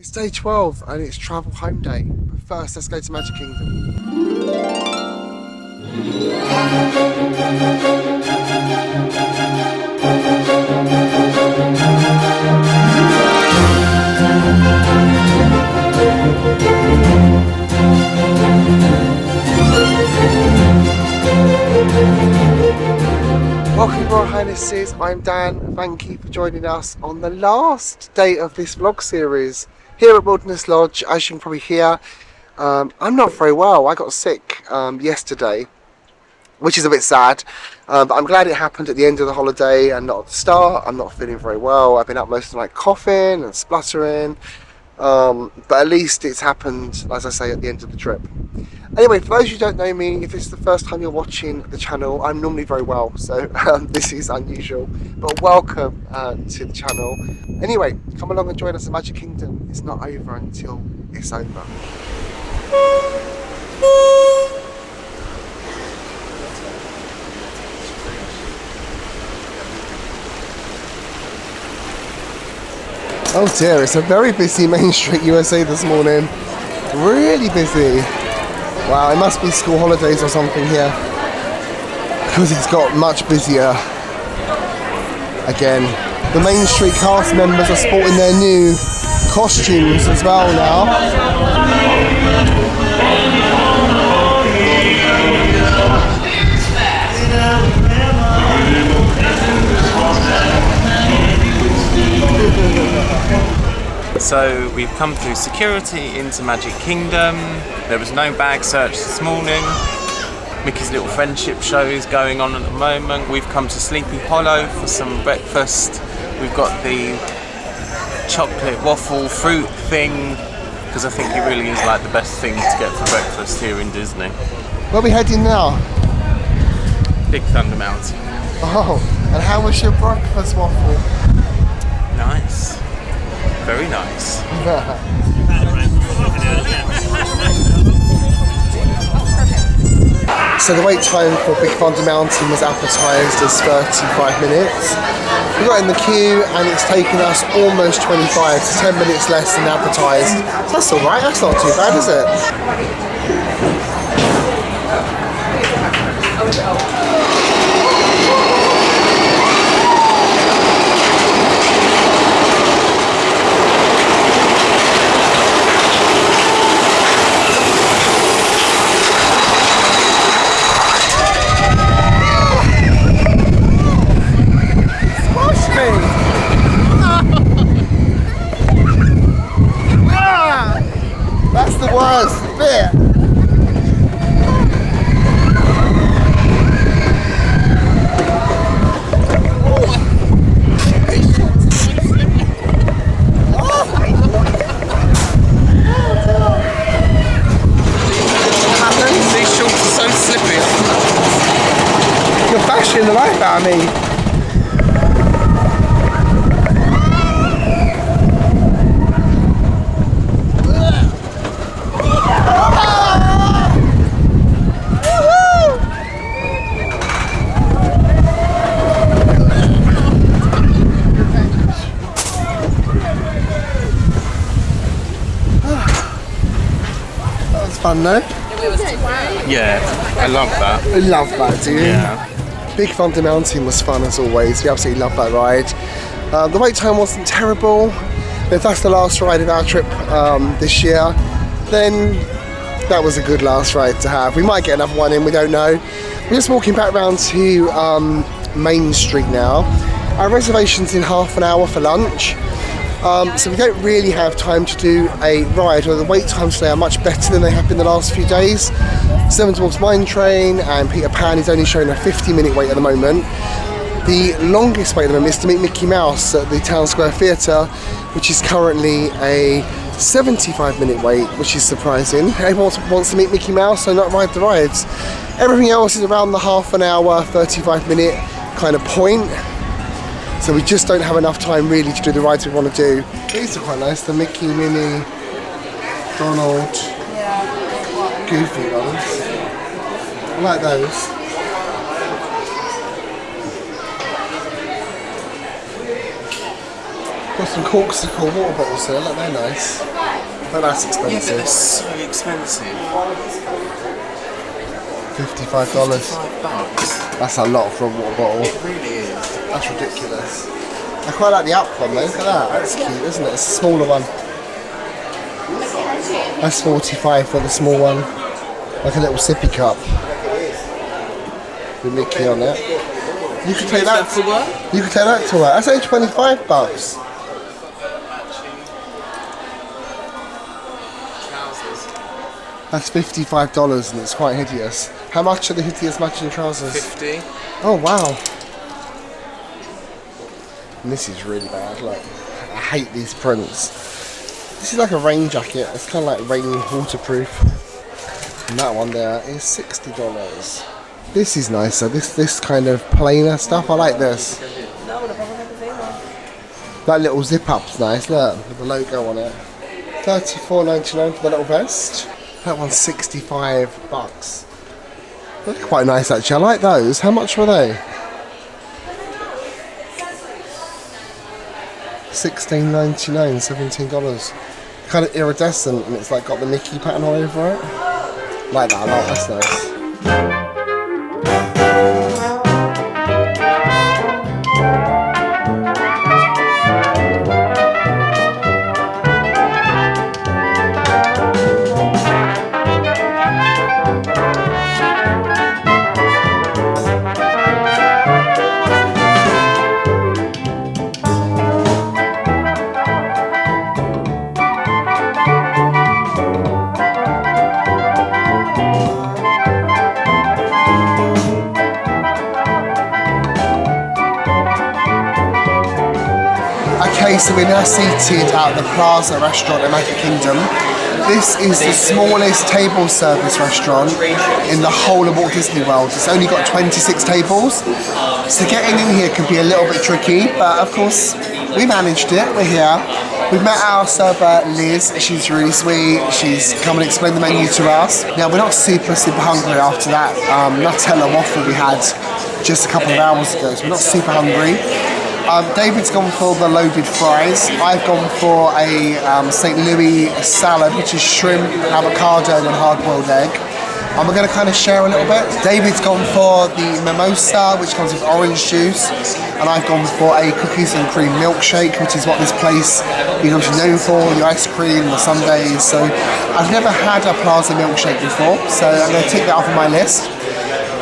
It's day 12 and it's travel home day. But first, let's go to Magic Kingdom. Welcome to Royal Highnesses, I'm Dan. Thank you for joining us on the last day of this vlog series here at Wilderness Lodge. As you can probably hear, I'm not very well. I got sick yesterday, which is a bit sad, but I'm glad it happened at the end of the holiday and not at the start. I'm not feeling very well. I've been up most of the night coughing and spluttering, but at least it's happened, as I say, at the end of the trip. Anyway, for those who don't know me, if this is the first time you're watching the channel, I'm normally very well, so this is unusual, but welcome to the channel. Anyway, come along and join us at Magic Kingdom. It's not over until it's over. Oh dear, it's a very busy Main Street USA this morning. Really busy. Wow, it must be school holidays or something here, because it's got much busier again. The Main Street cast members are sporting their new costumes as well now. So we've come through security into Magic Kingdom. There was no bag search this morning. Mickey's Little Friendship Show is going on at the moment. We've come to Sleepy Hollow for some breakfast. We've got the chocolate waffle fruit thing, because I think it really is like the best thing to get for breakfast here in Disney. Where are we heading now? Big Thunder Mountain. Oh, and how was your breakfast waffle? Nice. Very nice. So the wait time for Big Thunder Mountain was advertised as 35 minutes. We got in the queue and it's taken us almost 25, so 10 minutes less than advertised. So that's alright, that's not too bad, is it? That's the worst bit. These shorts are so slippy. You're bashing the life out of me. Fun though. Yeah, I love that. I love that, do you? Yeah. Big Thunder Mountain was fun as always. We absolutely loved that ride. The wait time wasn't terrible. If that's the last ride of our trip this year, then that was a good last ride to have. We might get another one in, we don't know. We're just walking back round to Main Street now. Our reservation's in half an hour for lunch. So we don't really have time to do a ride, or the wait times today are much better than they have been the last few days. Seven Dwarfs Mine Train and Peter Pan is only showing a 50-minute wait at the moment. The longest wait at the moment is to meet Mickey Mouse at the Town Square Theatre, which is currently a 75-minute wait, which is surprising. Everyone wants to meet Mickey Mouse, so not ride the rides. Everything else is around the half an hour, 35-minute kind of point. So we just don't have enough time really to do the rides we want to do. These are quite nice, the Mickey, Minnie, Donald, Goofy ones. I like those. Got some corksicle water bottles there, look, they're nice. But that's Yeah, expensive. but they're so expensive. $55. $55. That's a lot for a water bottle. It really is. That's ridiculous. I quite like the up one though. Look at that. That's cute, isn't it? It's a smaller one. That's 45 for the small one. Like a little sippy cup. With Mickey on it. You could take that to work? You could take that to work. That's only $25. Trousers. That's $55 and it's quite hideous. How much are the hideous matching trousers? 50. Oh wow. And this is really bad, look. I hate these prints. This is like a rain jacket. It's kind of like rain waterproof. And that one there is $60. This is nicer. This kind of plainer stuff. I like this. That little zip up's nice. Look, with the logo on it. $34.99 for the little vest. That one's $65. They're quite nice actually. I like those. How much were they? $16.99, $17. Kind of iridescent, and it's like got the Mickey pattern all over it. Like that a lot. That's nice. Okay, so we're now seated at the Plaza Restaurant in Magic Kingdom. This is the smallest table service restaurant in the whole of Walt Disney World. It's only got 26 tables, so getting in here can be a little bit tricky, but of course we managed it. We're here. We've met our server Liz. She's really sweet. She's come and explained the menu to us. Now we're not super hungry after that Nutella waffle we had just a couple of hours ago, so we're not super hungry. David's gone for the loaded fries. I've gone for a St. Louis salad, which is shrimp, avocado and hard-boiled egg. And we're going to kind of share a little bit. David's gone for the mimosa, which comes with orange juice. And I've gone for a cookies and cream milkshake, which is what this place is obviously known for, the ice cream, the sundaes. So I've never had a Plaza milkshake before, so I'm going to tick that off on my list.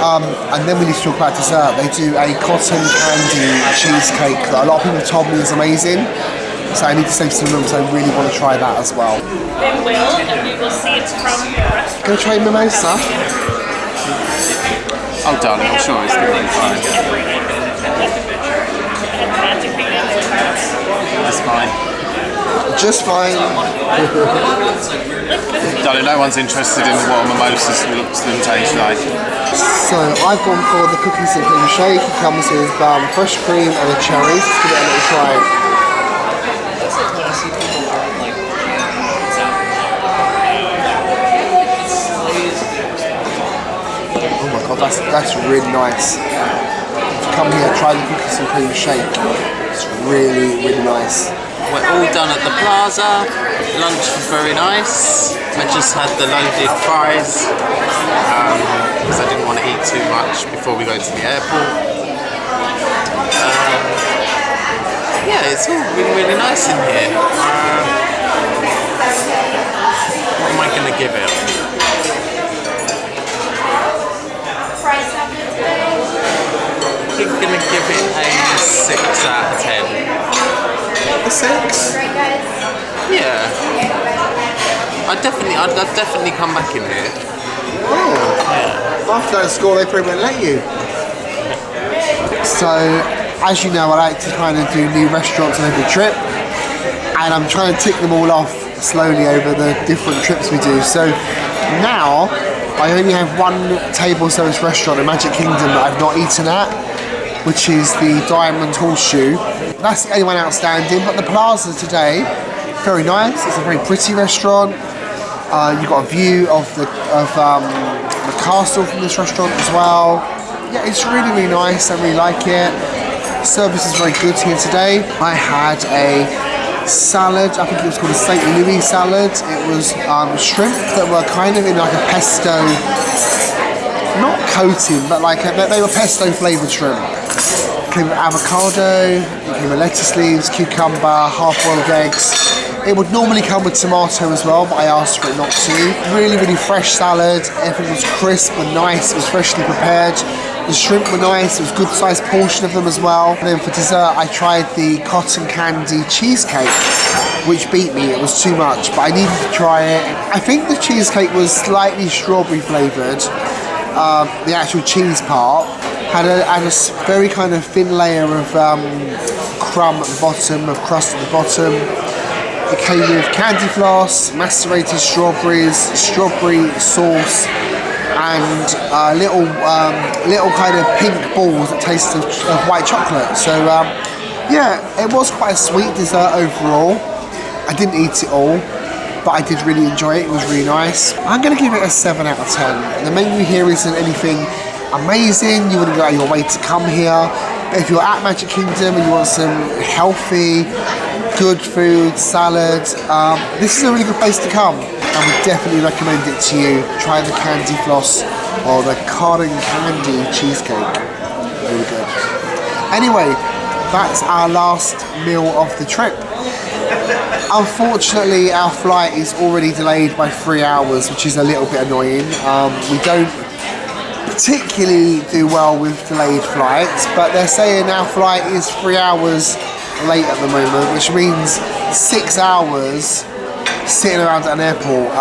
And then we need to talk about dessert. They do a cotton candy cheesecake that a lot of people have told me is amazing. So I need to save some room, so I really want to try that as well. They will, and we will see it's from the restaurant. Gonna try mimosa? Oh, darling, I'm sure it's going to be fine. That's fine. Just fine. Darling, no one's interested in what a mimosa looks and tastes like. So I've gone for the cookies and cream shake. It comes with fresh cream and a cherry. Let's give it a little try. Oh my god, that's really nice. Come here, try the cookies and cream shake. It's really, really nice. We're all done at the Plaza. Lunch was very nice. I just had the loaded fries because I didn't want to eat too much before we go to the airport. Yeah, it's all been really nice in here. What am I going to give it? I'm going to give it a 6 out of 10. A 6? Yeah. I'd definitely come back in here. Oh. Yeah. After that score, they probably won't let you. So, as you know, I like to kind of do new restaurants on every trip, and I'm trying to tick them all off slowly over the different trips we do. So now, I only have one table service restaurant in Magic Kingdom that I've not eaten at, which is the Diamond Horseshoe. That's the only one outstanding, but the Plaza today, very nice. It's a very pretty restaurant. You've got a view of the castle from this restaurant as well. Yeah, it's really, really nice. I really like it. Service is very good here today. I had a salad. I think it was called a St. Louis salad. It was shrimp that were kind of in like a pesto, not coating, but like they were pesto flavoured shrimp. It came with avocado, it came with lettuce leaves, cucumber, half-boiled eggs. It would normally come with tomato as well, but I asked for it not to. Really, really fresh salad. Everything was crisp and nice. It was freshly prepared. The shrimp were nice. It was a good sized portion of them as well. And then for dessert, I tried the cotton candy cheesecake, which beat me. It was too much, but I needed to try it. I think the cheesecake was slightly strawberry flavoured. The actual cheese part had a very kind of thin layer of crumb at the bottom, of crust at the bottom. It came with candy floss, macerated strawberries, strawberry sauce, and little kind of pink balls that tasted of white chocolate. So yeah, it was quite a sweet dessert overall. I didn't eat it all, but I did really enjoy it. It was really nice. I'm going to give it a 7 out of 10. The menu here isn't anything amazing. You wouldn't go out of your way to come here. But if you're at Magic Kingdom and you want some healthy, good food, salad, this is a really good place to come. I would definitely recommend it to you. Try the candy floss or the cotton candy cheesecake. Really good. Anyway, that's our last meal of the trip. Unfortunately, our flight is already delayed by 3 hours, which is a little bit annoying. We don't particularly do well with delayed flights, but they're saying our flight is 3 hours late at the moment, which means 6 hours sitting around at an airport,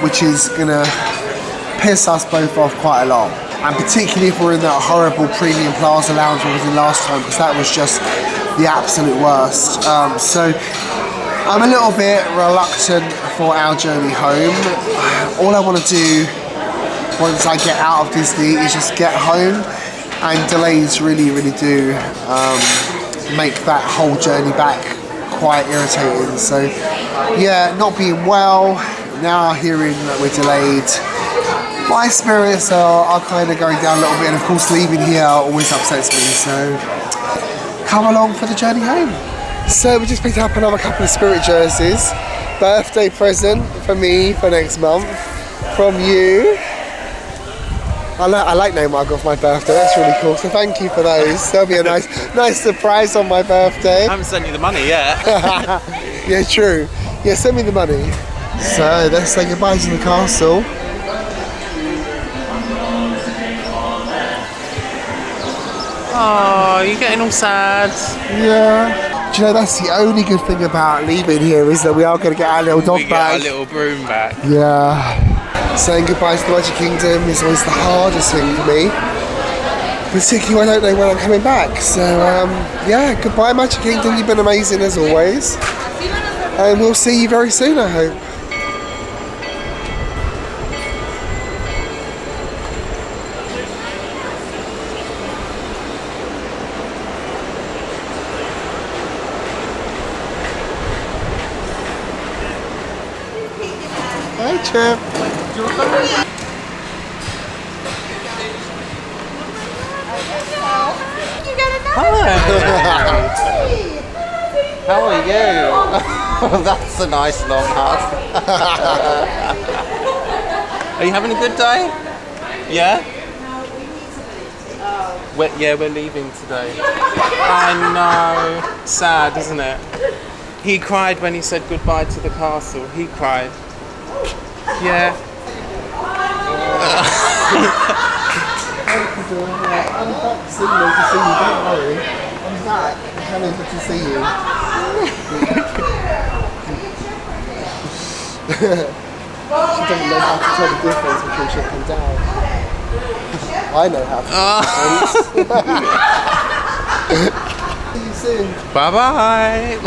which is gonna piss us both off quite a lot. And particularly if we're in that horrible premium Plaza lounge we was in last time, because that was just the absolute worst. So I'm a little bit reluctant for our journey home. All I want to do once I get out of Disney is just get home, and delays really do make that whole journey back quite irritating. So yeah, not being well, now hearing that we're delayed, my spirits are kind of going down a little bit, and of course leaving here always upsets me, so come along for the journey home. So we just picked up another couple of Spirit jerseys. Birthday present for me for next month from you. I like knowing what I got for my birthday. That's really cool. So thank you for those. That'll be a nice surprise on my birthday. I haven't sent you the money yet. Yeah, true. Yeah, send me the money. So let's say goodbye to the castle. Oh, you're getting all sad. Yeah. Do you know, that's the only good thing about leaving here, is that we are going to get our little dog back. We get our little broom back. Yeah. Saying goodbye to the Magic Kingdom is always the hardest thing for me. Particularly when I don't know when I'm coming back. So, yeah, goodbye Magic Kingdom. You've been amazing as always. And we'll see you very soon, I hope. Hi, Chip. How are you? That's a nice long hug. Are you having a good day? Yeah? We're leaving today. I know. Sad, isn't it? He cried when he said goodbye to the castle. He cried. Yeah. I'm back soon to see you, don't worry. I'm back. I'm coming to see you. She doesn't know how to tell the difference between chip and down. I know how to tell the difference. See you soon. Bye-bye.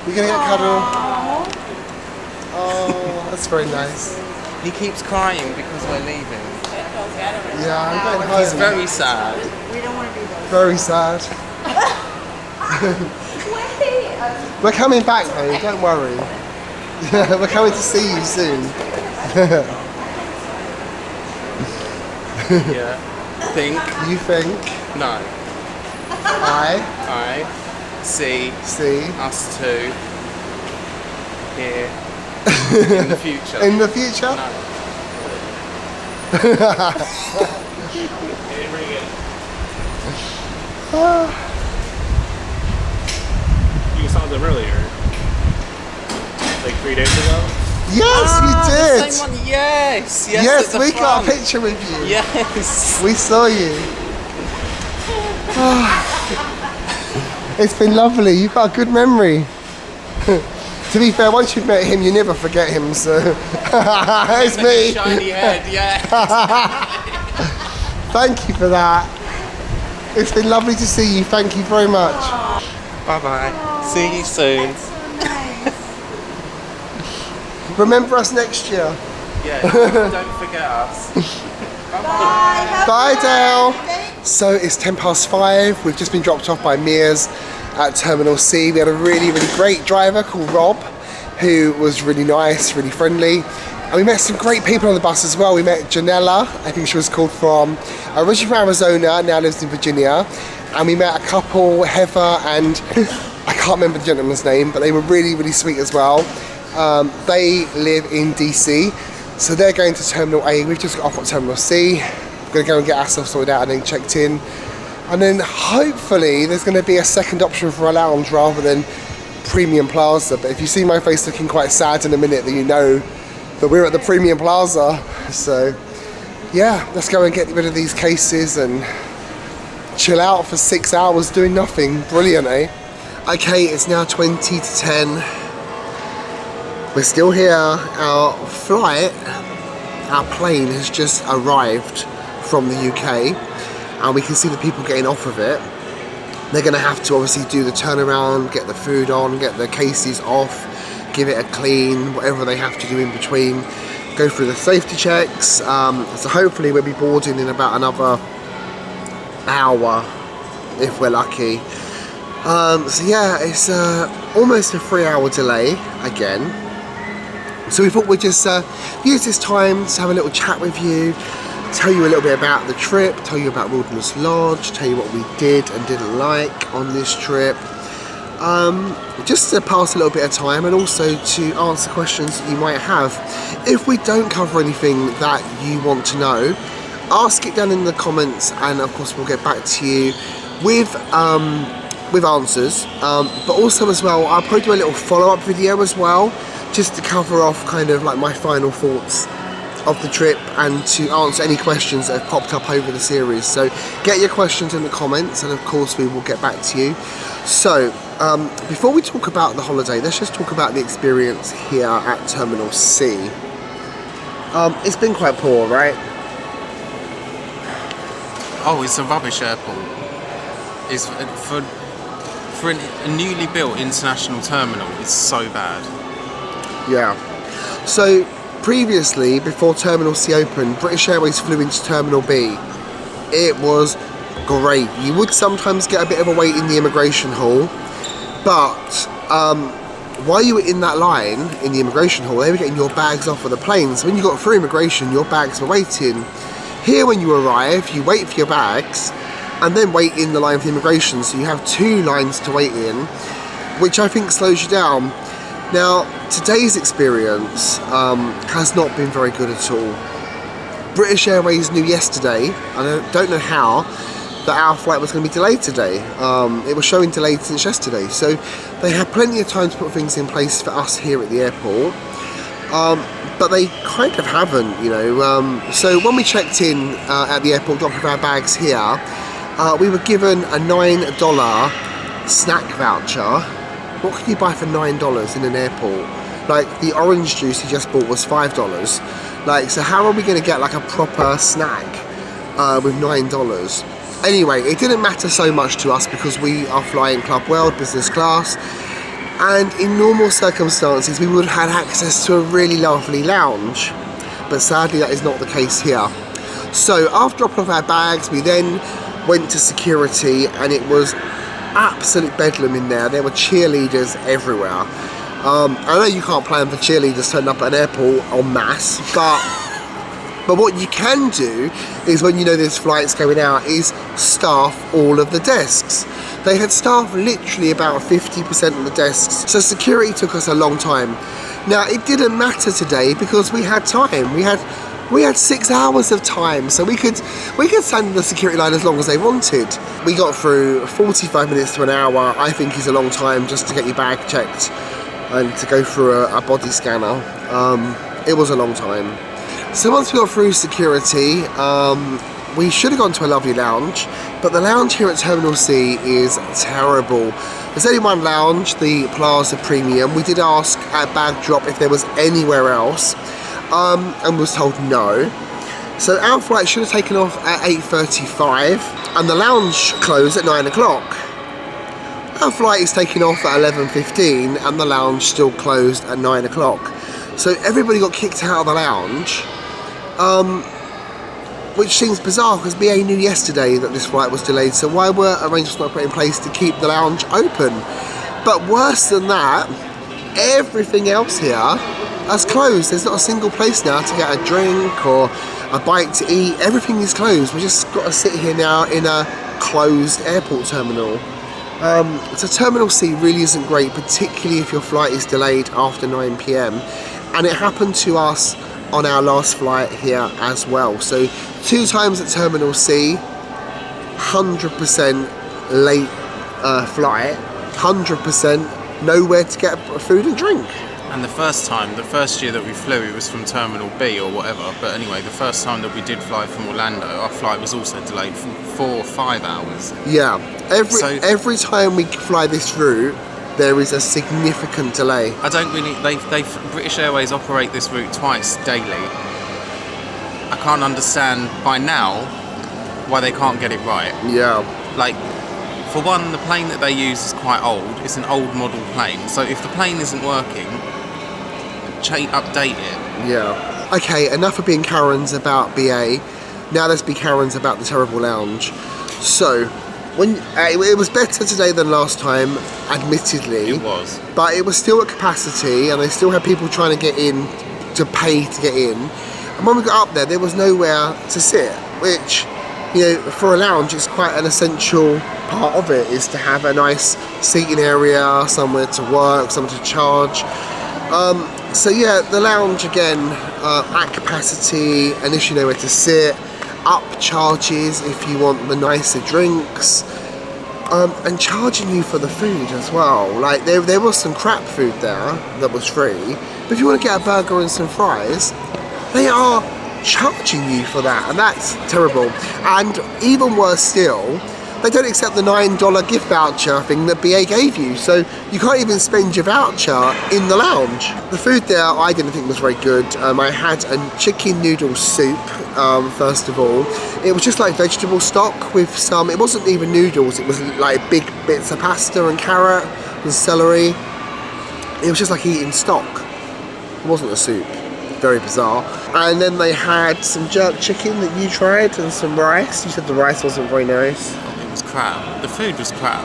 You're gonna get cuddle? Oh, that's very nice. He keeps crying because we're leaving. Yeah, I'm going home. He's very sad. We don't want to be those. Very sad. We're coming back though, don't worry. We're coming to see you soon. Yeah. Think? You think? No. I see us two here in the future. In the future? No. You saw them earlier, like 3 days ago. Yes, you did. The same one. Yes, Yes, at the we got a front. picture with you. Yes. We saw you. It's been lovely. You've got a good memory. To be fair, once you've met him, you never forget him. So it's me. Shiny head, yeah. Thank you for that. It's been lovely to see you. Thank you very much. Bye bye. See you soon. Remember us next year. Yeah, don't forget us. Bye, Dale. So it's 5:10. We've just been dropped off by Mia's at Terminal C. We had a really, really great driver called Rob, who was really nice, really friendly. And we met some great people on the bus as well. We met Janella, I think she was called, from originally from Arizona, now lives in Virginia. And we met a couple, Heather and I can't remember the gentleman's name, but they were really, really sweet as well. They live in DC, so they're going to Terminal A. We've just got off at Terminal C. We're going to go and get ourselves sorted out and then checked in. And then hopefully there's going to be a second option for a lounge rather than Premium Plaza. But if you see my face looking quite sad in a minute, then you know that we're at the Premium Plaza. So yeah, let's go and get rid of these cases and chill out for 6 hours doing nothing. Brilliant, eh? Okay, it's now 20 to 10. We're still here. Our plane has just arrived from the UK, and we can see the people getting off of it. They're going to have to obviously do the turnaround, get the food on, get the cases off, give it a clean, whatever they have to do in between, go through the safety checks. So hopefully we'll be boarding in about another hour if we're lucky. So yeah, it's almost a 3-hour delay again. So we thought we'd just use this time to have a little chat with you, tell you a little bit about the trip, tell you about Wilderness Lodge, tell you what we did and didn't like on this trip. Just to pass a little bit of time and also to answer questions that you might have. If we don't cover anything that you want to know, ask it down in the comments, and of course we'll get back to you with answers. But also as well, I'll probably do a little follow-up video as well, just to cover off kind of like my final thoughts of the trip and to answer any questions that have popped up over the series. So get your questions in the comments, and of course we will get back to you. So before we talk about the holiday, let's just talk about the experience here at Terminal C. It's been quite poor, right? Oh, it's a rubbish airport. It's for a newly built international terminal. It's so bad. Yeah. So previously, before Terminal C opened, British Airways flew into Terminal B. It was great. You would sometimes get a bit of a wait in the immigration hall, but while you were in that line in the immigration hall, they were getting your bags off of the plane. So when you got through immigration, your bags were waiting. Here, when you arrive, you wait for your bags and then wait in the line for the immigration. So you have 2 lines to wait in, which I think slows you down. Now, today's experience has not been very good at all. British Airways knew yesterday, and I don't know how, that our flight was going to be delayed today. It was showing delayed since yesterday, so they had plenty of time to put things in place for us here at the airport, but they kind of haven't, you know. So when we checked in at the airport, dropped off our bags here, we were given a $9 snack voucher. What can you buy for $9 in an airport? Like, the orange juice you just bought was $5. Like, so how are we going to get like a proper snack with $9? Anyway, it didn't matter so much to us because we are flying Club World business class, and in normal circumstances we would have had access to a really lovely lounge, but sadly that is not the case here. So after dropping off our bags, we then went to security, and it was absolute bedlam in there. There were cheerleaders everywhere. I know you can't plan for cheerleaders turning up at an airport en masse, but But what you can do is, when you know there's flights going out, is staff all of the desks. They had staffed literally about 50% of the desks, so security took us a long time. Now, it didn't matter today because we had time. We had 6 hours of time, so we could stand in the security line as long as they wanted. We got through 45 minutes to an hour, I think is a long time just to get your bag checked and to go through a body scanner. It was a long time. So once we got through security, we should have gone to a lovely lounge, but the lounge here at Terminal C is terrible. There's only one lounge, the Plaza Premium. We did ask at bag drop if there was anywhere else, and was told no. So our flight should have taken off at 8:35, and the lounge closed at 9 o'clock. Our flight is taking off at 11:15, and the lounge still closed at 9 o'clock. So everybody got kicked out of the lounge. Which seems bizarre because BA knew yesterday that this flight was delayed, so why were arrangements not put in place to keep the lounge open? But worse than that, everything else here has closed. There's not a single place now to get a drink or a bite to eat. Everything is closed. We just got to sit here now in a closed airport terminal. So Terminal C really isn't great, particularly if your flight is delayed after 9 PM. And it happened to us on our last flight here as well. So 2 times at Terminal C, 100% late flight, 100% nowhere to get food and drink. And the first year that we flew, it was from Terminal B or whatever, but anyway, the first time that we did fly from Orlando, our flight was also delayed for 4 or 5 hours. Yeah, every time we fly this route, there is a significant delay. I don't really, British Airways operate this route twice daily. I can't understand by now why they can't get it right. Yeah. Like, for one, the plane that they use is quite old. It's an old model plane. So if the plane isn't working, update it. Yeah. Okay, enough of being Karens about BA. Now let's be Karens about the terrible lounge. So, when it was better today than last time, admittedly. It was. But it was still at capacity, and they still had people trying to get in, to pay to get in. And when we got up there was nowhere to sit, which, you know, for a lounge, it's quite an essential part of it, is to have a nice seating area, somewhere to work, somewhere to charge. So yeah, the lounge again, at capacity, an issue nowhere to sit, up charges if you want the nicer drinks, and charging you for the food as well. Like there was some crap food there that was free, but if you want to get a burger and some fries, they are charging you for that, and that's terrible. And even worse still, they don't accept the $9 gift voucher thing that BA gave you, so you can't even spend your voucher in the lounge. The food there I didn't think was very good. I had a chicken noodle soup, first of all. It was just like vegetable stock with some, it wasn't even noodles, it was like big bits of pasta and carrot and celery. It was just like eating stock. It wasn't a soup. Very bizarre. And then they had some jerk chicken that you tried and some rice. You said the rice wasn't very nice. It was crap. The food was crap.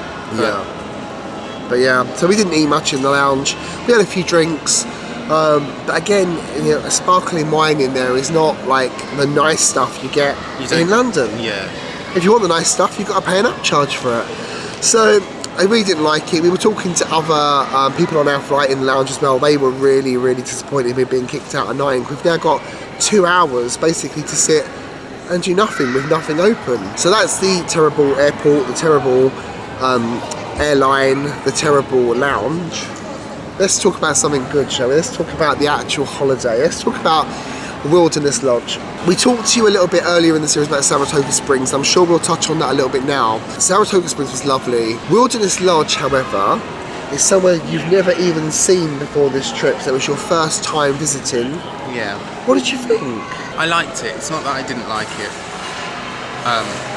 But yeah, so we didn't eat much in the lounge. We had a few drinks. But again, you know, a sparkling wine in there is not like the nice stuff you get in London. Yeah. If you want the nice stuff, you've got to pay an upcharge for it. So I really didn't like it. We were talking to other people on our flight in the lounge as well. They were really, really disappointed with being kicked out at 9. We've now got 2 hours basically to sit and do nothing with nothing open. So that's the terrible airport, the terrible airline, the terrible lounge. Let's talk about something good, shall we? Let's talk about the actual holiday. Let's talk about Wilderness Lodge. We talked to you a little bit earlier in the series about Saratoga Springs. I'm sure we'll touch on that a little bit now. Saratoga Springs was lovely. Wilderness Lodge, however, is somewhere you've never even seen before this trip, so it was your first time visiting. Yeah. What did you think? I liked it. It's not that I didn't like it.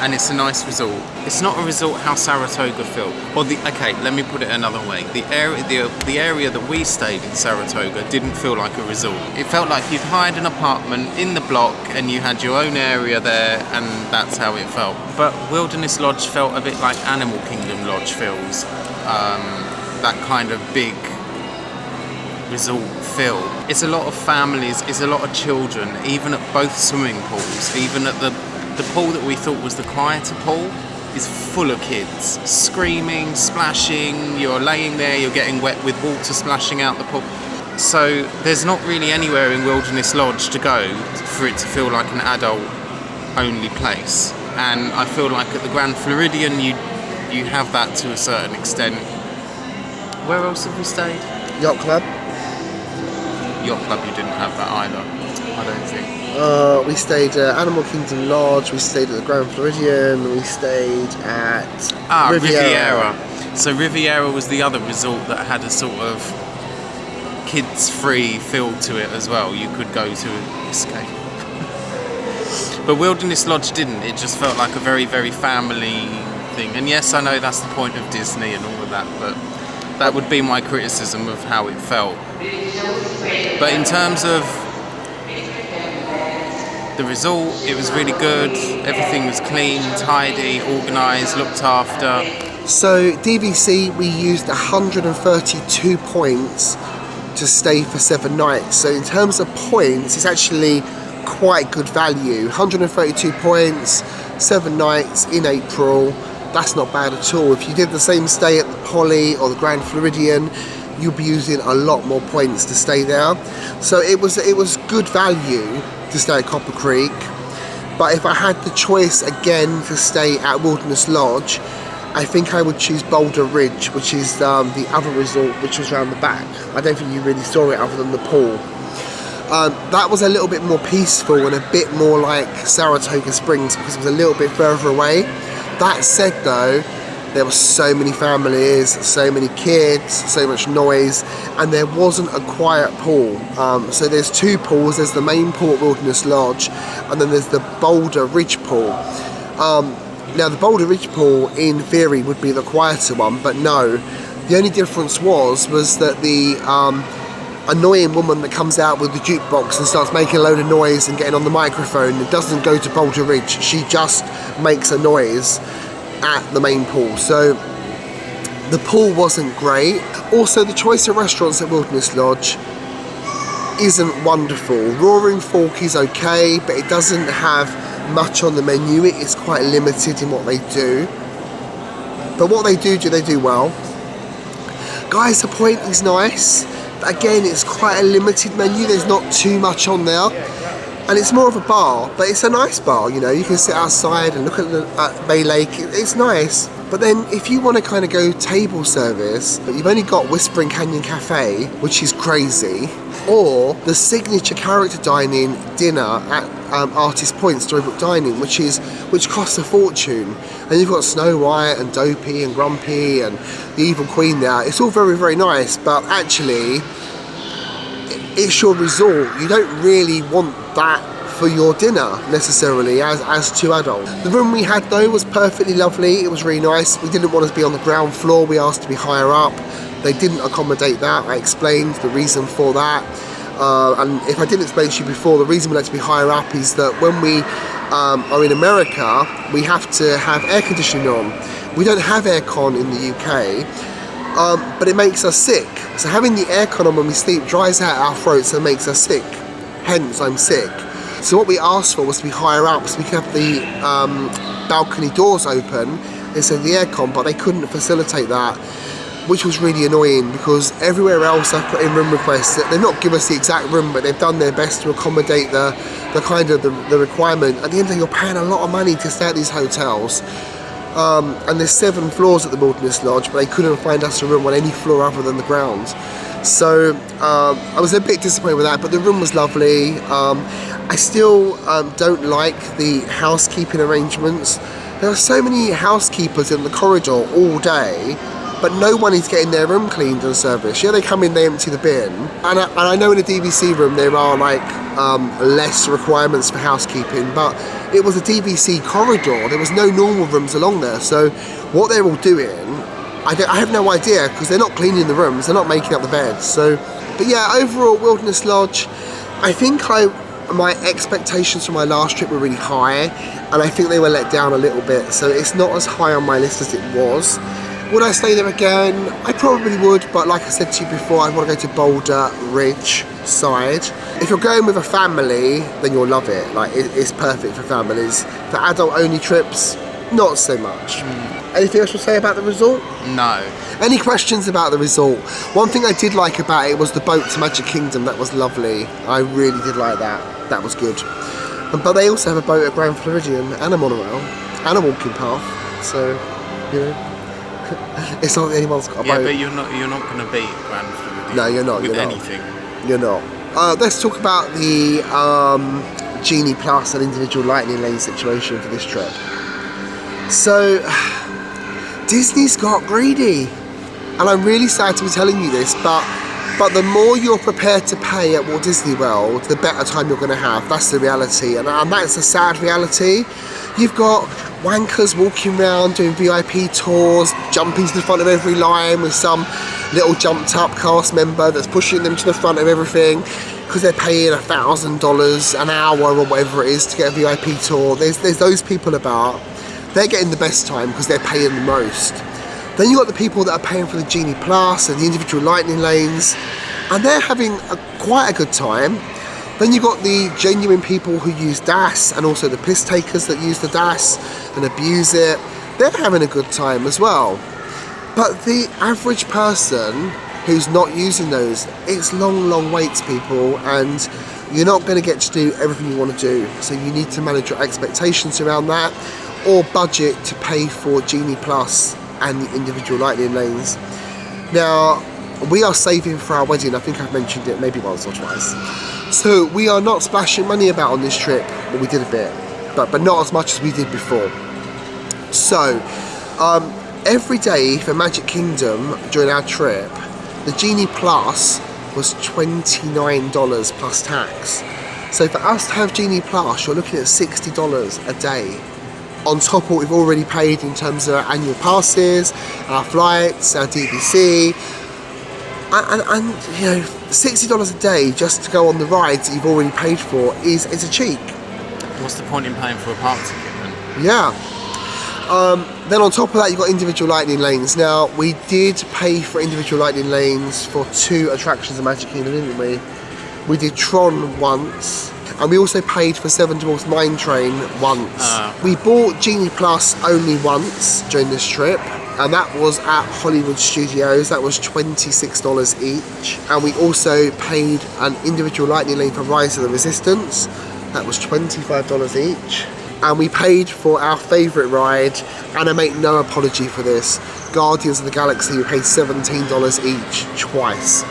And it's a nice resort. It's not a resort how Saratoga felt. Or okay, let me put it another way. The area that we stayed in Saratoga didn't feel like a resort. It felt like you'd hired an apartment in the block and you had your own area there, and that's how it felt. But Wilderness Lodge felt a bit like Animal Kingdom Lodge feels. That kind of big resort feel. It's a lot of families, it's a lot of children, even at both swimming pools, even at the pool that we thought was the quieter pool is full of kids, screaming, splashing, you're laying there, you're getting wet with water splashing out the pool. So there's not really anywhere in Wilderness Lodge to go for it to feel like an adult-only place. And I feel like at the Grand Floridian, you have that to a certain extent. Where else have we stayed? Yacht Club. Yacht Club, you didn't have that either, I don't think. We stayed at Animal Kingdom Lodge, we stayed at the Grand Floridian, we stayed at Riviera. So Riviera was the other resort that had a sort of kids-free feel to it as well. You could go to escape. But Wilderness Lodge didn't. It just felt like a very, very family thing. And yes, I know that's the point of Disney and all of that, but that would be my criticism of how it felt. But in terms of the resort, it was really good. Everything was clean, tidy, organised, looked after. So DVC, we used 132 points to stay for 7 nights. So in terms of points, it's actually quite good value. 132 points, 7 nights in April. That's not bad at all. If you did the same stay at the Poly or the Grand Floridian, you'll be using a lot more points to stay there. So it was good value to stay at Copper Creek. But if I had the choice again to stay at Wilderness Lodge, I think I would choose Boulder Ridge, which is the other resort, which was around the back. I don't think you really saw it other than the pool. That was a little bit more peaceful and a bit more like Saratoga Springs because it was a little bit further away. That said though, there were so many families, so many kids, so much noise, and there wasn't a quiet pool. So there's 2 pools. There's the main pool at Wilderness Lodge, and then there's the Boulder Ridge pool. Now the Boulder Ridge pool, in theory, would be the quieter one, but no. The only difference was that the annoying woman that comes out with the jukebox and starts making a load of noise and getting on the microphone, it doesn't go to Boulder Ridge. She just makes a noise at the main pool. So the pool wasn't great. Also, the choice of restaurants at Wilderness Lodge isn't wonderful. Roaring Fork is okay, but it doesn't have much on the menu. It is quite limited in what they do. But what they do well. Geyser Point is nice. But again, it's quite a limited menu. There's not too much on there. And it's more of a bar, but it's a nice bar, you know. You can sit outside and look at Bay Lake. It's nice. But then if you want to kind of go table service, but you've only got Whispering Canyon Cafe, which is crazy, or the signature character dining dinner at Artist Point Storybook Dining, which costs a fortune. And you've got Snow White and Dopey and Grumpy and the Evil Queen there. It's all very, very nice, but actually, it's your resort. You don't really want that for your dinner necessarily as 2 adults. The room we had though was perfectly lovely. It was really nice. We didn't want to be on the ground floor. We asked to be higher up. They didn't accommodate that. I explained the reason for that. And if I didn't explain to you before, the reason we like to be higher up is that when we are in America, we have to have air conditioning on. We don't have aircon in the UK, but it makes us sick. So having the aircon on when we sleep dries out our throats and makes us sick. Hence, I'm sick. So what we asked for was to be higher up so we could have the balcony doors open instead of the aircon, but they couldn't facilitate that, which was really annoying because everywhere else I've put in room requests, they've not given us the exact room, but they've done their best to accommodate the kind of the requirement. At the end of the day, you're paying a lot of money to stay at these hotels. And there's 7 floors at the Wilderness Lodge, but they couldn't find us a room on any floor other than the ground. So I was a bit disappointed with that, but the room was lovely. I still don't like the housekeeping arrangements. There are so many housekeepers in the corridor all day, but no one is getting their room cleaned and serviced. Yeah, they come in, they empty the bin. And I know in a DVC room there are like less requirements for housekeeping, but it was a DVC corridor. There was no normal rooms along there. So what they're all doing, I have no idea because they're not cleaning the rooms, they're not making up the beds. So, but yeah, overall Wilderness Lodge, I think my expectations for my last trip were really high, and I think they were let down a little bit. So it's not as high on my list as it was. Would I stay there again? I probably would, but like I said to you before, I want to go to Boulder Ridge side. If you're going with a family, then you'll love it. Like, it's perfect for families. For adult-only trips, not so much. Anything else to say about the resort? No. Any questions about the resort? One thing I did like about it was the boat to Magic Kingdom. That was lovely. I really did like that. That was good. But they also have a boat at Grand Floridian and a monorail and a walking path. So, you know. It's not that anyone's got a boat. Yeah, but you're not going to beat Grand Floridian. No, you're not. With you're anything. Not. You're not. Let's talk about the Genie Plus and individual lightning lane situation for this trip. So, Disney's got greedy, and I'm really sad to be telling you this, but the more you're prepared to pay at Walt Disney World, the better time you're going to have. That's the reality, and that's a sad reality. You've got wankers walking around doing VIP tours, jumping to the front of every line with some little jumped up cast member that's pushing them to the front of everything because they're paying $1,000 an hour or whatever it is to get a VIP tour. There's those people about. They're getting the best time because they're paying the most. Then you've got the people that are paying for the Genie Plus and the individual lightning lanes, and they're having quite a good time. Then you've got the genuine people who use DAS, and also the piss takers that use the DAS and abuse it. They're having a good time as well. But the average person who's not using those, it's long waits, people, and you're not going to get to do everything you want to do. So you need to manage your expectations around that, or budget to pay for Genie Plus and the individual lightning lanes. Now, we are saving for our wedding. I think I've mentioned it maybe once or twice. So we are not splashing money about on this trip. Well, we did a bit, but not as much as we did before. So every day for Magic Kingdom during our trip, the Genie Plus was $29 plus tax. So for us to have Genie Plus, you're looking at $60 a day, on top of what we've already paid in terms of our annual passes, our flights, our DVC, and you know, $60 a day just to go on the rides that you've already paid for is a cheek. What's the point in paying for a park ticket then? Yeah. Then on top of that, you've got individual lightning lanes. Now, we did pay for individual lightning lanes for 2 attractions in Magic Kingdom, didn't we? We did Tron once, and we also paid for Seven Dwarfs Mine Train once. We bought Genie Plus only once during this trip, and that was at Hollywood Studios. That was $26 each. And we also paid an individual lightning lane for Rise of the Resistance. That was $25 each. And we paid for our favourite ride, and I make no apology for this, Guardians of the Galaxy. We paid $17 each, twice.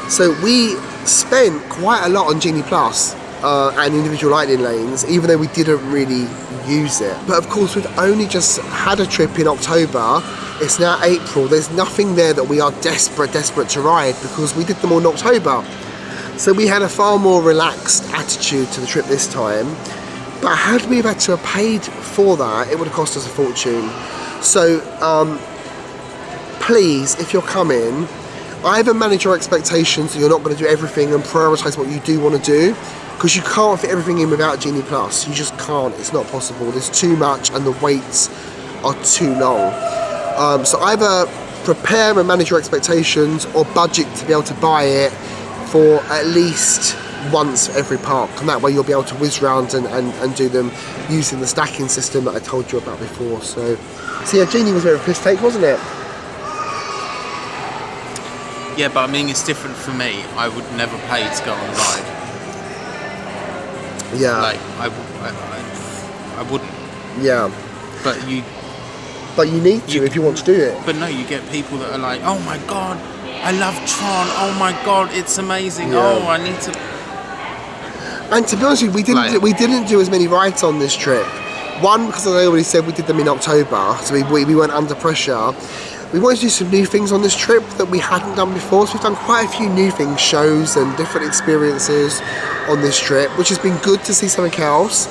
So we spent quite a lot on Genie Plus and individual lightning lanes, even though we didn't really use it. But of course, we've only just had a trip in October. It's now April. There's nothing there that we are desperate to ride, because we did them all in October. So we had a far more relaxed attitude to the trip this time. But had we had to have paid for that, it would have cost us a fortune. So please, if you're coming, either manage your expectations so you're not going to do everything, and prioritise what you do want to do, because you can't fit everything in without Genie Plus. You just can't. It's not possible. There's too much, and the waits are too long. So either prepare and manage your expectations, or budget to be able to buy it for at least once for every park, and that way you'll be able to whiz round and do them using the stacking system that I told you about before. So yeah, Genie was a bit of a piss take, wasn't it? Yeah, but I mean, it's different for me. I would never pay to go on a ride. Yeah. Like, I wouldn't. Yeah. But you need to if you want to do it. But no, you get people that are like, oh my god, I love Tron, oh my god, it's amazing, Yeah. oh, I need to... And to be honest with you, we didn't do as many rides on this trip. One, because as I already said, we did them in October, so we weren't under pressure. We wanted to do some new things on this trip that we hadn't done before, so we've done quite a few new things, shows and different experiences on this trip, which has been good to see something else.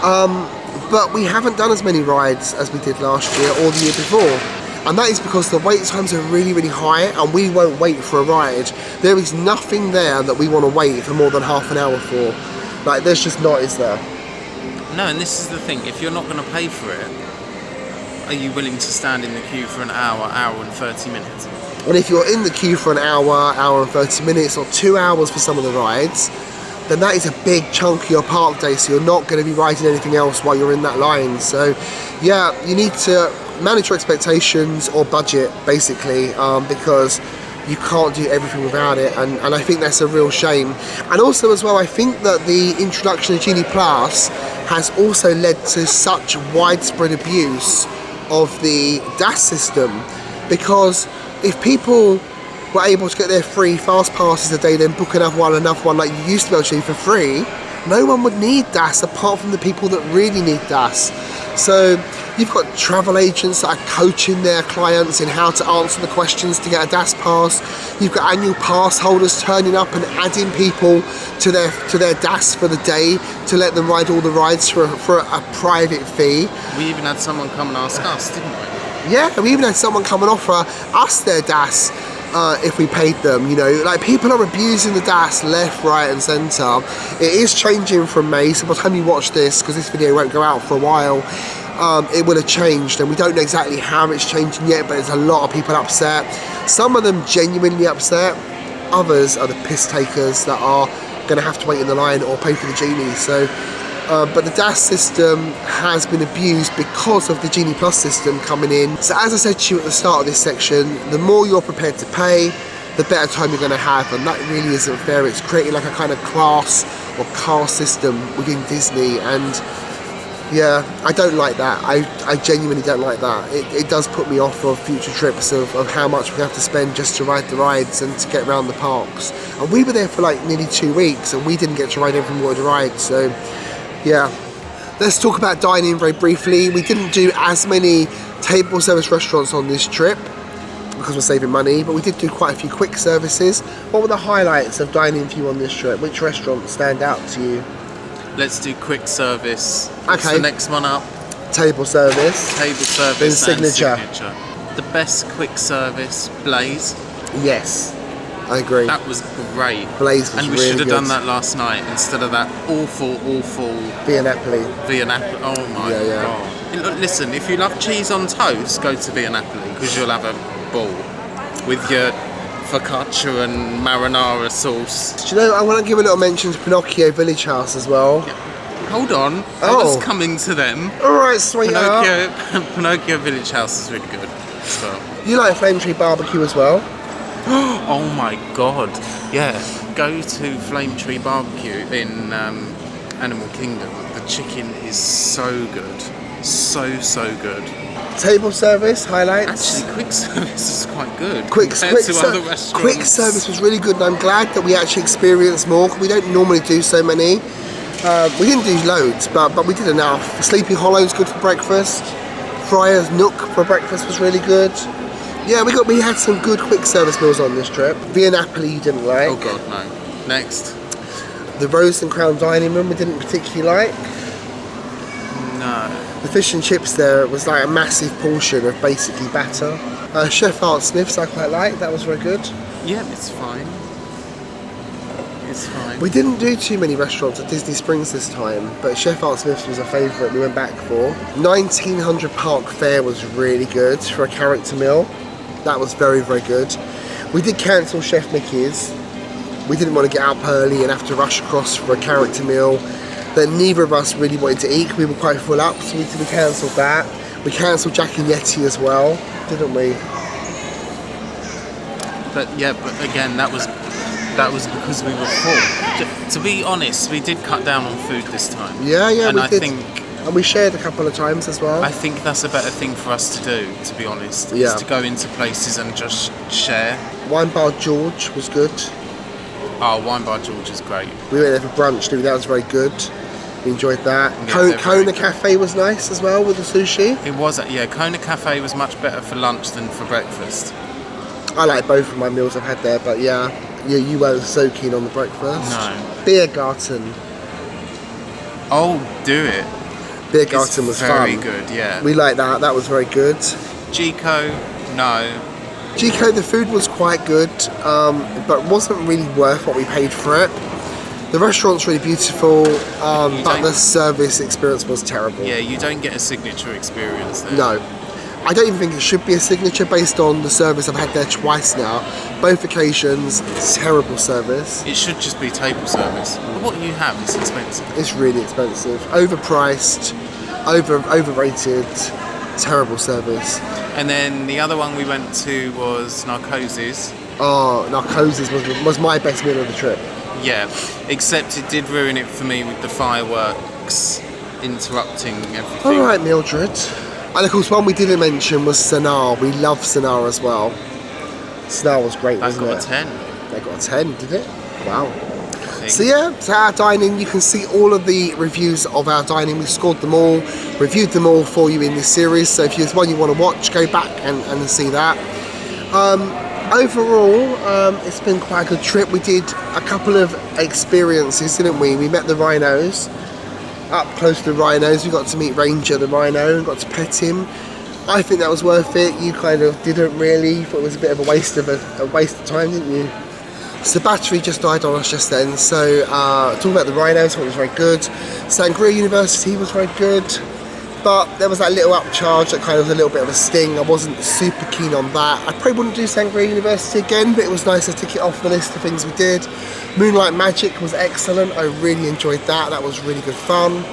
But we haven't done as many rides as we did last year or the year before. And that is because the wait times are really, really high, and we won't wait for a ride. There is nothing there that we want to wait for more than half an hour for. Like, there's just not, is there? No, and this is the thing, if you're not going to pay for it, are you willing to stand in the queue for an hour and 30 minutes? And if you're in the queue for an hour and 30 minutes, or 2 hours for some of the rides, then that is a big chunk of your park day, so you're not going to be riding anything else while you're in that line. So yeah, you need to manage your expectations or budget, basically, because you can't do everything without it, and I think that's a real shame. And also as well, I think that the introduction of Genie Plus has also led to such widespread abuse of the DAS system, because if people were able to get their free fast passes a day, then book another one like you used to be able to do for free, no one would need DAS apart from the people that really need DAS. So you've got travel agents that are coaching their clients in how to answer the questions to get a DAS pass. You've got annual pass holders turning up and adding people to their DAS for the day to let them ride all the rides for a private fee. We even had someone come and ask us, didn't we? Yeah, we even had someone come and offer us their DAS if we paid them. You know, like, people are abusing the DAS left, right and centre. It is changing from May, so by the time you watch this, because this video won't go out for a while, it will have changed, and we don't know exactly how it's changing yet, but there's a lot of people upset. Some of them genuinely upset, others are the piss takers that are going to have to wait in the line or pay for the Genie. So but the DAS system has been abused because of the Genie Plus system coming in. So as I said to you at the start of this section, the more you're prepared to pay, the better time you're going to have, and that really isn't fair. It's creating like a kind of class or caste system within Disney, and yeah, I don't like that. I genuinely don't like that. It does put me off of future trips of how much we have to spend just to ride the rides and to get around the parks. And we were there for like nearly 2 weeks and we didn't get to ride everything we wanted to ride, so yeah. Let's talk about dining very briefly. We didn't do as many table service restaurants on this trip because we're saving money, but we did do quite a few quick services. What were the highlights of dining for you on this trip? Which restaurants stand out to you? Let's do quick service. What's Okay. the next one up? Table service. Table service Then and signature. The best quick service, Blaze. Yes, I agree. That was great. Blaze was and we really should have good. done that last night instead of that awful Via Napoli. Via Napoli. Oh my Yeah. god. Look, listen, if you love cheese on toast, go to Via Napoli because you'll have a ball with your focaccia and marinara sauce. Do you know, I want to give a little mention to Pinocchio Village House as well. Hold on, I Oh. was coming to them. Alright, sweetheart. Pinocchio Village House is really good as well. You like Flame Tree Barbecue as well? Oh my god, yeah. Go to Flame Tree Barbecue in Animal Kingdom. The chicken is so good. So good. Table service highlights. Actually, quick service is quite good. Quick compared to other restaurants. quick service was really good, and I'm glad that we actually experienced more. We don't normally do so many. We didn't do loads, but we did enough. Sleepy Hollow's good for breakfast. Friar's Nook for breakfast was really good. Yeah, we had some good quick service meals on this trip. Via Napoli you didn't like. Oh god, no. Next. The Rose and Crown dining room we didn't particularly like. No. The fish and chips there was like a massive portion of basically batter. Chef Art Smith's I quite liked, that was very good. Yeah, it's fine. It's fine. We didn't do too many restaurants at Disney Springs this time, but Chef Art Smith's was a favourite we went back for. 1900 Park Fare was really good for a character meal. That was very good. We did cancel Chef Mickey's. We didn't want to get up early and have to rush across for a character meal that neither of us really wanted to eat. We were quite full up, so we cancelled that. We cancelled Jack and Yeti as well, didn't we? But again, that was because we were full. To be honest, we did cut down on food this time. Yeah, and we I did. think And we shared a couple of times as well. I think that's a better thing for us to do, to be honest. Yeah. Is to go into places and just share. Wine Bar George was good. Oh, Wine Bar George is great. We went there for brunch too, that was very good. We enjoyed that. Yeah, they're very Kona good. Cafe was nice as well with the sushi. It was, yeah, Kona Cafe was much better for lunch than for breakfast. I like both of my meals I've had there, but yeah, you weren't so keen on the breakfast. No. Biergarten. Oh, do it. Biergarten was very fun. good, yeah. We liked that, that was very good. Gico, no. Gico, the food was quite good, but wasn't really worth what we paid for it. The restaurant's really beautiful, but the service experience was terrible. Yeah, you don't get a signature experience there. No. I don't even think it should be a signature based on the service. I've had there twice now. Both occasions, terrible service. It should just be table service. But what you have is expensive. It's really expensive. Overpriced, overrated, terrible service. And then the other one we went to was Narcosis. Oh, Narcosis was my best meal of the trip. Yeah, except it did ruin it for me with the fireworks interrupting everything. Alright, Mildred. And of course, one we didn't mention was Sanaa. We love Sanaa as well. Sanaa was great, wasn't it? That got a 10. They got a 10, did it? Wow. I think. So yeah, to our dining, you can see all of the reviews of our dining. We've scored them all, reviewed them all for you in this series. So if there's one you want to watch, go back and see that. Overall, it's been quite a good trip. We did a couple of experiences, didn't we? We met the rhinos. Up close to the rhinos, we got to meet Ranger the rhino and got to pet him. I think that was worth it. You kind of didn't really. Thought it was a bit of a waste of time, didn't you? So the battery just died on us just then. So talking about the rhinos, I thought it was very good. Sangria University was very good, but there was that little upcharge that kind of was a little bit of a sting. I wasn't super keen on that. I probably wouldn't do Sangria University again, but it was nice to tick it off the list of things we did. Moonlight Magic was excellent. I really enjoyed that. That was really good fun.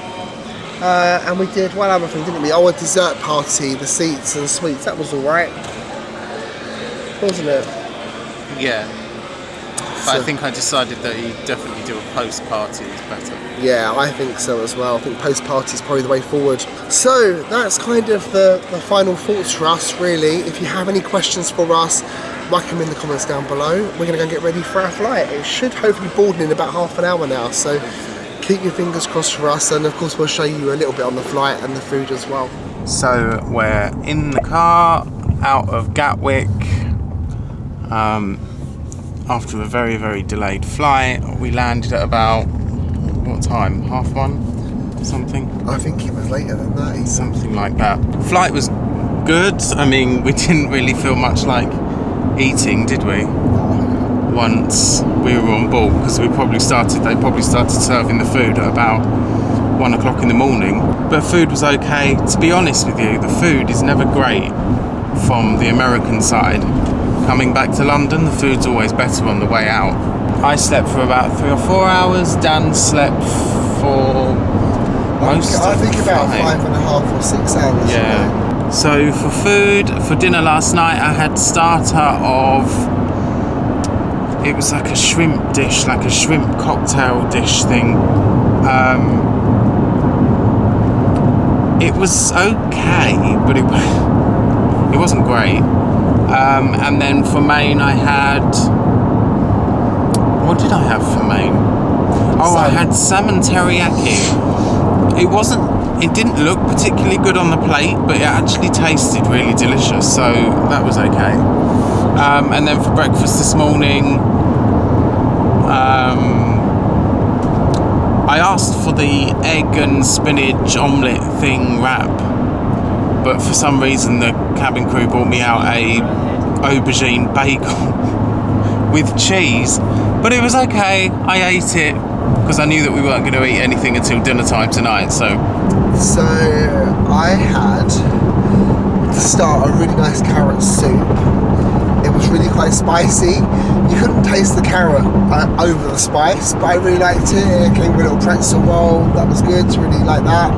And we did one other thing, didn't we? Oh, a dessert party, the seats and sweets. That was all right, wasn't it? Yeah. But I think I decided that you definitely do a post-party is better. Yeah, I think so as well. I think post-party is probably the way forward. So that's kind of the final thoughts for us, really. If you have any questions for us, whack them in the comments down below. We're going to go and get ready for our flight. It should hopefully board in about half an hour now, so keep your fingers crossed for us, and of course we'll show you a little bit on the flight and the food as well. So we're in the car, out of Gatwick. After a very, very delayed flight, we landed at about, what time? 1:30? Something? I think it was later than that. Something like that. Flight was good. I mean, we didn't really feel much like eating, did we? Once we were on board, because they probably started serving the food at about 1 o'clock in the morning. But food was okay. To be honest with you, the food is never great from the American side. Coming back to London, the food's always better on the way out. I slept for about 3 or 4 hours. Dan slept for most I of think the about flight. 5.5 or 6 hours. Yeah. So for food, for dinner last night, I had starter of. It was like a shrimp dish, like a shrimp cocktail dish thing. It was okay, but it wasn't great. And then for main I had... What did I have for main? Oh, I had salmon teriyaki. It didn't look particularly good on the plate, but it actually tasted really delicious, so that was okay. And then for breakfast this morning, I asked for the egg and spinach omelette thing wrap, but for some reason the cabin crew brought me out a aubergine bagel with cheese, but it was okay. I ate it because I knew that we weren't going to eat anything until dinner time tonight. So I had to start a really nice carrot soup. It was really quite spicy. You couldn't taste the carrot over the spice, but I really liked it. It came with a little pretzel roll. That was good. Really like that.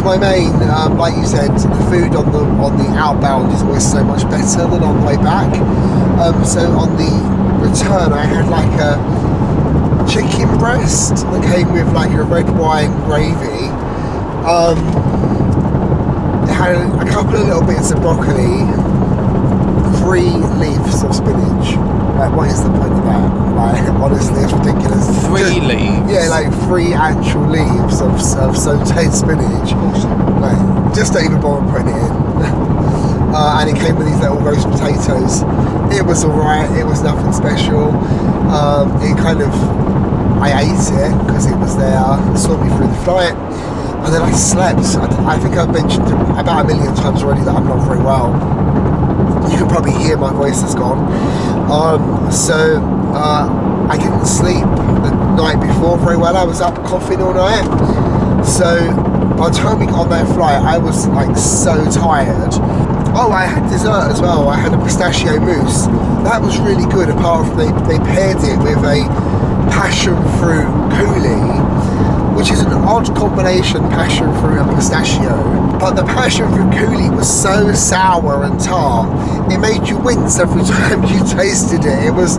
My main, like you said, the food on the outbound is always so much better than on the way back. So on the return, I had like a chicken breast that came with like a red wine gravy. It had a couple of little bits of broccoli, 3 leaves of spinach. Like, what is the point of that? Like, honestly, it's ridiculous. 3 leaves? Yeah, like 3 actual leaves of sauteed spinach. Like, just don't even bother putting it in. And it came with these little roast potatoes. It was alright, it was nothing special. I ate it because it was there, it saw me through the flight. And then I slept. I think I've mentioned about 1 million times already that I'm not very well. You can probably hear my voice has gone. I didn't sleep the night before very well. I was up coughing all night. So by the time we got on that flight, I was like so tired. Oh, I had dessert as well. I had a pistachio mousse. That was really good, apart from they paired it with a passion fruit coulis, which is an odd combination, passion fruit and pistachio. But the passion fruit coulis was so sour and tart, it made you wince every time you tasted it. It was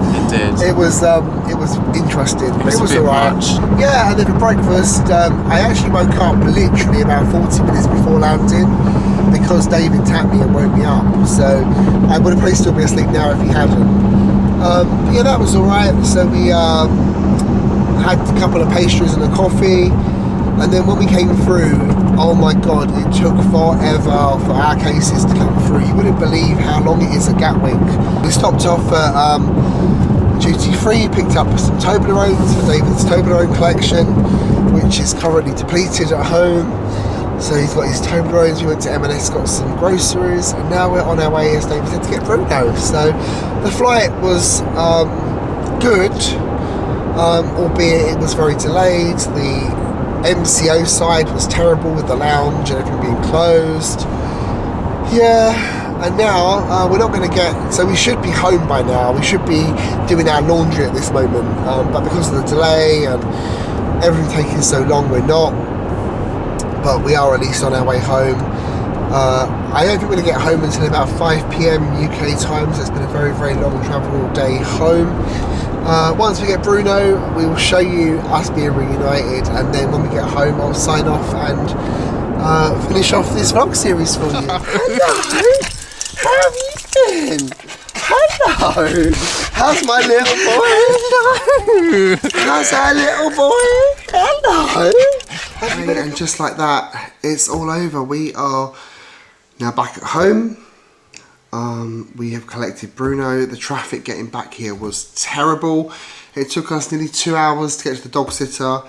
interesting, but it was alright. Yeah, and then for breakfast, I actually woke up literally about 40 minutes before landing because David tapped me and woke me up. So I would have probably still been asleep now if he hadn't. Yeah, that was alright. So we had a couple of pastries and a coffee, and then when we came through, oh my god, it took forever for our cases to come through. You wouldn't believe how long it is at Gatwick. We stopped off at duty free, picked up some Toblerones for David's Toblerone collection, which is currently depleted at home. So he's got his Toblerones. We went to M&S, got some groceries, and now we're on our way, as David said, to get Bruno. So the flight was good, albeit it was very delayed. The MCO side was terrible with the lounge and everything being closed. Yeah, and now we're not going to get, so we should be home by now. We should be doing our laundry at this moment, but because of the delay and everything taking so long, we're not. But we are at least on our way home. I don't think we're going to get home until about 5 PM UK time, so it's been a very, very long travel day home. Once we get Bruno, we will show you us being reunited, and then when we get home, I'll sign off and finish off this vlog series for you. Hello! How have you been? Hello! How's my little boy? Hello! How's our little boy? Hello! And just like that, it's all over. We are now back at home. We have collected Bruno. The traffic getting back here was terrible. It took us nearly 2 hours to get to the dog sitter.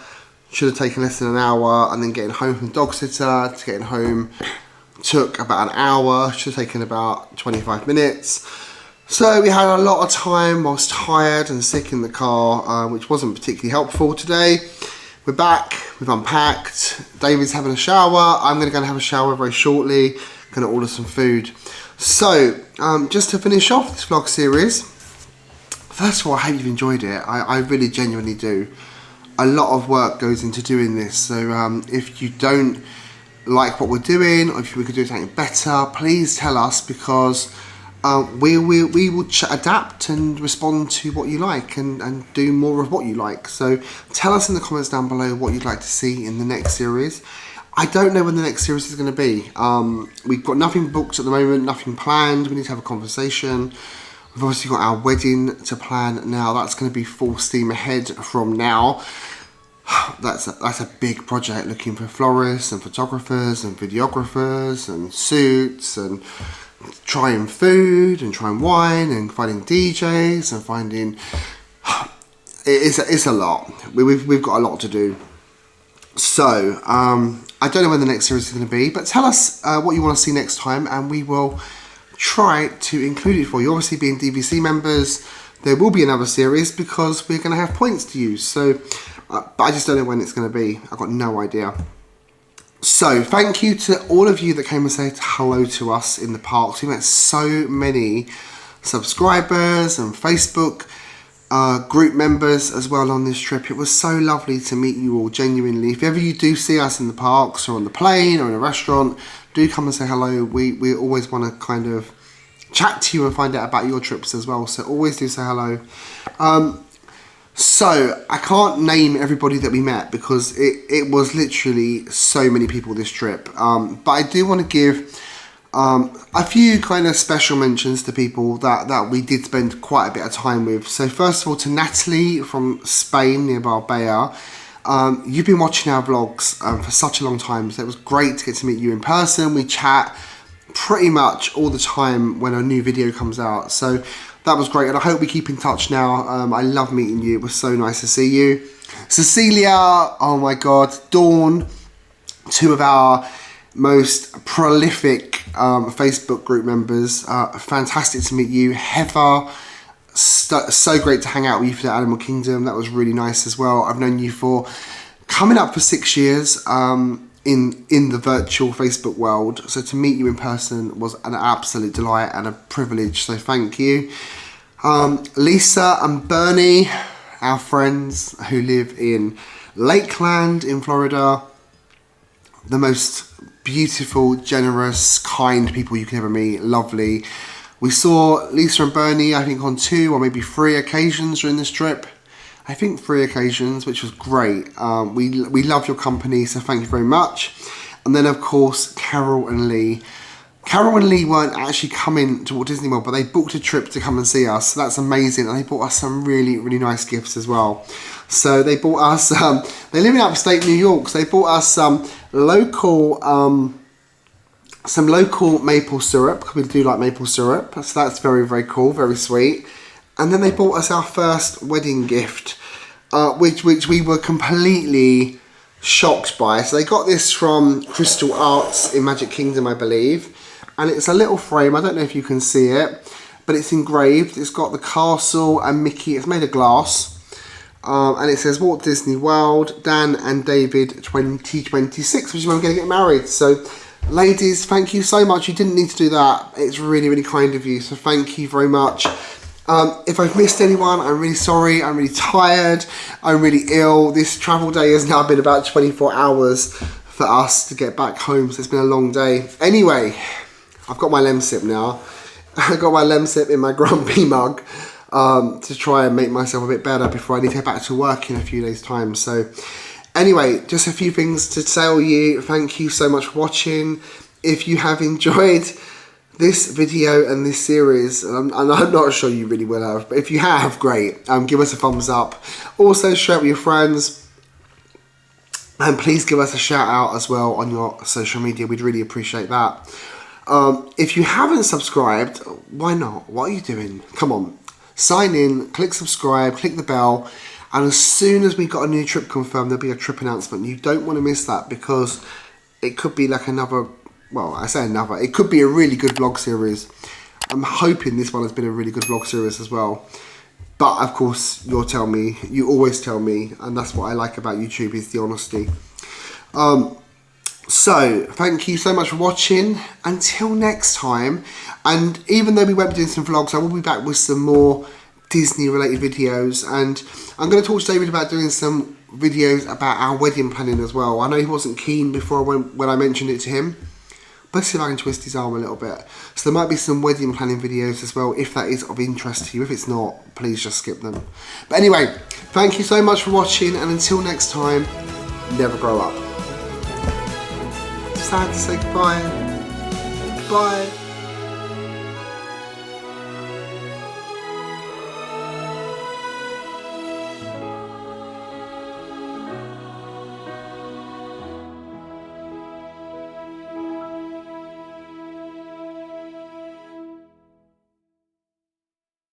Should have taken less than an hour, and then getting home from the dog sitter to getting home took about an hour. Should have taken about 25 minutes. So we had a lot of time whilst tired and sick in the car, which wasn't particularly helpful today. We're back, we've unpacked. David's having a shower. I'm going to go and have a shower very shortly. Going to order some food. So, just to finish off this vlog series, first of all, I hope you've enjoyed it. I really genuinely do. A lot of work goes into doing this, so if you don't like what we're doing, or if we could do something better, please tell us, because we will adapt and respond to what you like and do more of what you like. So tell us in the comments down below what you'd like to see in the next series. I don't know when the next series is going to be. We've got nothing booked at the moment, nothing planned. We need to have a conversation. We've obviously got our wedding to plan now. That's going to be full steam ahead from now. That's a big project, looking for florists and photographers and videographers and suits and trying food and trying wine and finding DJs and finding... It's a lot. We've got a lot to do. So, I don't know when the next series is going to be, but tell us what you want to see next time, and we will try to include it for you. Obviously, being DVC members, there will be another series because we're going to have points to use. So, but I just don't know when it's going to be. I've got no idea. So, thank you to all of you that came and said hello to us in the parks. We met so many subscribers and Facebook group members as well on this trip. It was so lovely to meet you all, genuinely. If ever you do see us in the parks or on the plane or in a restaurant, do come and say hello. We always want to kind of chat to you and find out about your trips as well, so always do say hello. So I can't name everybody that we met because it was literally so many people this trip, but I do want to give a few kind of special mentions to people that we did spend quite a bit of time with. So first of all, to Natalie from Spain, near Marbella. You've been watching our vlogs for such a long time, so it was great to get to meet you in person. We chat pretty much all the time when a new video comes out, so that was great, and I hope we keep in touch now. I love meeting you. It was so nice to see you. Cecilia, oh my god. Dawn, two of our most prolific Facebook group members. Fantastic to meet you. Heather, so great to hang out with you for the Animal Kingdom. That was really nice as well. I've known you for a coming up for 6 years in the virtual Facebook world. So to meet you in person was an absolute delight and a privilege. So thank you. Lisa and Bernie, our friends who live in Lakeland in Florida, the most beautiful, generous, kind people you can ever meet. Lovely. We saw Lisa and Bernie, I think, on 2 or maybe 3 occasions during this trip. I think 3 occasions, which was great. We love your company, so thank you very much. And then, of course, Carol and Lee. Carol and Lee weren't actually coming to Walt Disney World, but they booked a trip to come and see us. So that's amazing. And they bought us some really, really nice gifts as well. So they bought us, they live in upstate New York, so they bought us some local maple syrup, because we do like maple syrup. So that's very, very cool, very sweet. And then they bought us our first wedding gift, which we were completely shocked by. So they got this from Crystal Arts in Magic Kingdom, I believe. And it's a little frame, I don't know if you can see it, but it's engraved. It's got the castle and Mickey, it's made of glass. And it says Walt Disney World, Dan and David 2026, which is when we're going to get married. So ladies, thank you so much. You didn't need to do that. It's really, really kind of you. So thank you very much. If I've missed anyone, I'm really sorry. I'm really tired. I'm really ill. This travel day has now been about 24 hours for us to get back home. So it's been a long day. Anyway, I've got my Lemsip now. I've got my Lemsip in my grumpy mug to try and make myself a bit better before I need to get back to work in a few days' time. So anyway, just a few things to tell you. Thank you so much for watching. If you have enjoyed this video and this series, and I'm not sure you really will have, but if you have, great. Give us a thumbs up. Also share it with your friends. And please give us a shout out as well on your social media. We'd really appreciate that. If you haven't subscribed, why not? What are you doing? Come on. Sign in, click subscribe, click the bell. And as soon as we got a new trip confirmed, there'll be a trip announcement. You don't want to miss that, because it could be like another, well, I say another, it could be a really good vlog series. I'm hoping this one has been a really good vlog series as well. But of course, you'll tell me, you always tell me, and that's what I like about YouTube, is the honesty. So, thank you so much for watching. Until next time, and even though we won't be doing some vlogs, I will be back with some more Disney related videos, and I'm going to talk to David about doing some videos about our wedding planning as well. I know he wasn't keen before when I mentioned it to him, but see if I can twist his arm a little bit. So there might be some wedding planning videos as well, if that is of interest to you. If it's not, please just skip them. But anyway, thank you so much for watching, and until next time, never grow up. Sad to say goodbye. Bye.